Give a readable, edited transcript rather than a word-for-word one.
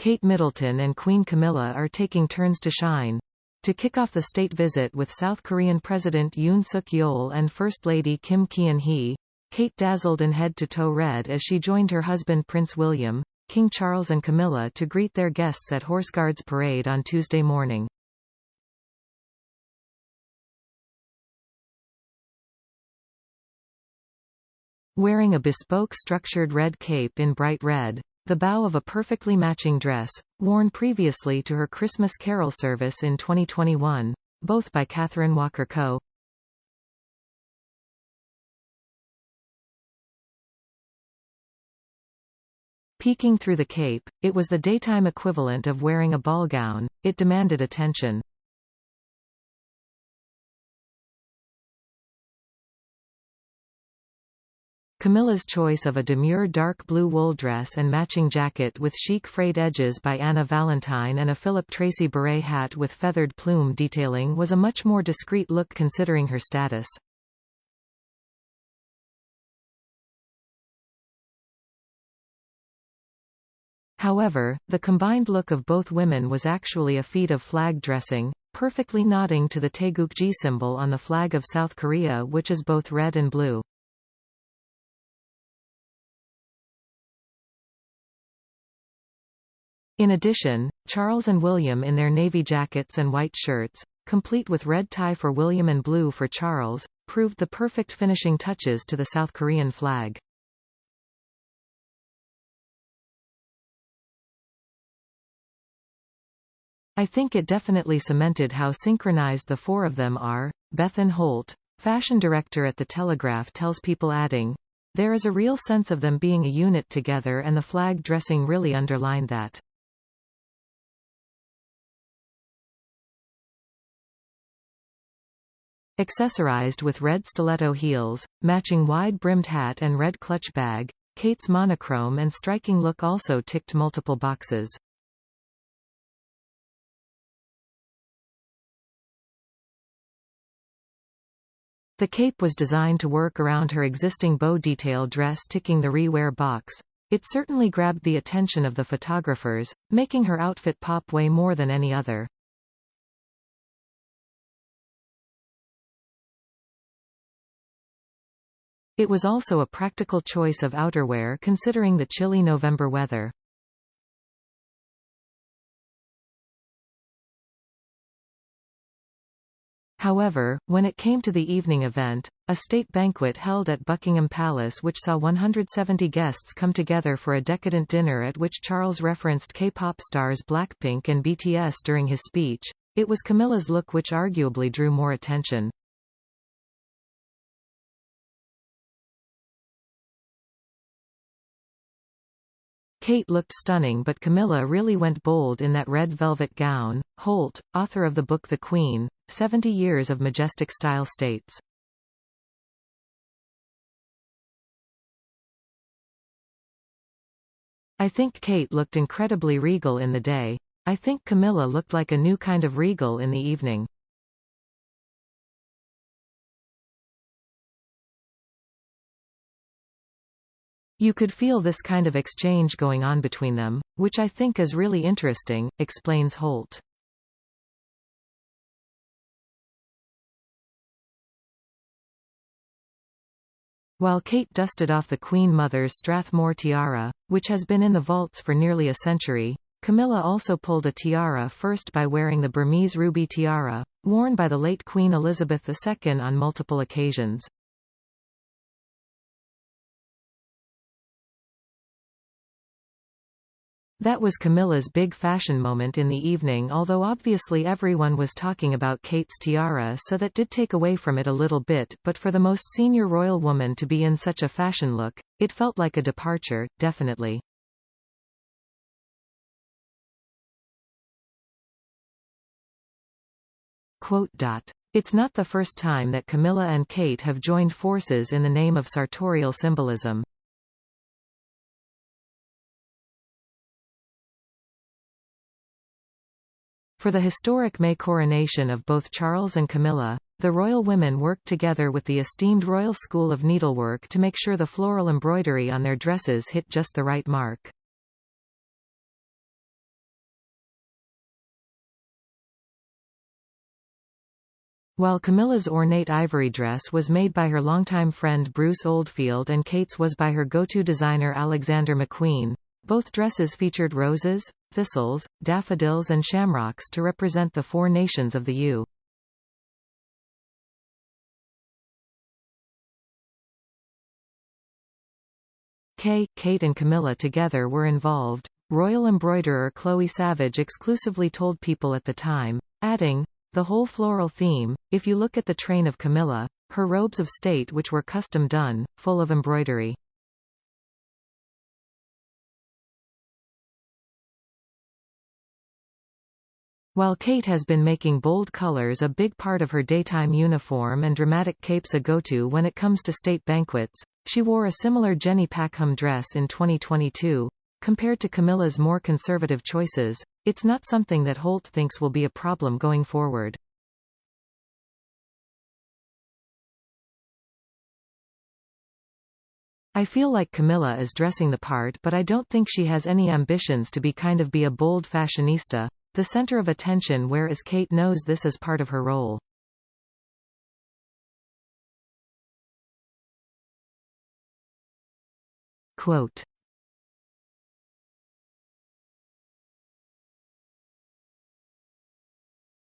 Kate Middleton and Queen Camilla are taking turns to shine. To kick off the state visit with South Korean President Yoon Suk-yeol and First Lady Kim Ki-hee, Kate dazzled in head-to-toe red as she joined her husband Prince William, King Charles and Camilla to greet their guests at Horse Guards Parade on Tuesday morning. Wearing a bespoke structured red cape in bright red, the bow of a perfectly matching dress, worn previously to her Christmas Carol service in 2021, both by Catherine Walker Co. Peeking through the cape, it was the daytime equivalent of wearing a ball gown. It demanded attention. Camilla's choice of a demure dark blue wool dress and matching jacket with chic frayed edges by Anna Valentine and a Philip Tracy beret hat with feathered plume detailing was a much more discreet look considering her status. However, the combined look of both women was actually a feat of flag dressing, perfectly nodding to the Taegukgi symbol on the flag of South Korea, which is both red and blue. In addition, Charles and William in their navy jackets and white shirts, complete with red tie for William and blue for Charles, proved the perfect finishing touches to the South Korean flag. I think it definitely cemented how synchronized the four of them are, Bethan Holt, fashion director at The Telegraph tells People, adding, "There is a real sense of them being a unit together, and the flag dressing really underlined that." Accessorized with red stiletto heels, matching wide-brimmed hat and red clutch bag, Kate's monochrome and striking look also ticked multiple boxes. The cape was designed to work around her existing bow detail dress, ticking the re-wear box. It certainly grabbed the attention of the photographers, making her outfit pop way more than any other. It was also a practical choice of outerwear considering the chilly November weather. However, when it came to the evening event, a state banquet held at Buckingham Palace which saw 170 guests come together for a decadent dinner at which Charles referenced K-pop stars Blackpink and BTS during his speech, it was Camilla's look which arguably drew more attention. Kate looked stunning, but Camilla really went bold in that red velvet gown. Holt, author of the book The Queen, 70 Years of Majestic Style, states, "I think Kate looked incredibly regal in the day. I think Camilla looked like a new kind of regal in the evening." "You could feel this kind of exchange going on between them, which I think is really interesting," explains Holt. While Kate dusted off the Queen Mother's Strathmore tiara, which has been in the vaults for nearly a century, Camilla also pulled a tiara first by wearing the Burmese ruby tiara, worn by the late Queen Elizabeth II on multiple occasions. That was Camilla's big fashion moment in the evening, although obviously everyone was talking about Kate's tiara, so that did take away from it a little bit, but for the most senior royal woman to be in such a fashion look, it felt like a departure, definitely. It's not the first time that Camilla and Kate have joined forces in the name of sartorial symbolism. For the historic May coronation of both Charles and Camilla, the royal women worked together with the esteemed Royal School of Needlework to make sure the floral embroidery on their dresses hit just the right mark. While Camilla's ornate ivory dress was made by her longtime friend Bruce Oldfield and Kate's was by her go-to designer Alexander McQueen, both dresses featured roses, thistles, daffodils and shamrocks to represent the four nations of the U. Kate and Camilla together were involved. Royal embroiderer Chloe Savage exclusively told People at the time, adding, "The whole floral theme, if you look at the train of Camilla, her robes of state which were custom done, full of embroidery." While Kate has been making bold colors a big part of her daytime uniform and dramatic capes a go-to when it comes to state banquets, she wore a similar Jenny Packham dress in 2022. Compared to Camilla's more conservative choices, it's not something that Holt thinks will be a problem going forward. "I feel like Camilla is dressing the part, but I don't think she has any ambitions to be a bold fashionista, the center of attention, whereas Kate knows this is part of her role." Quote,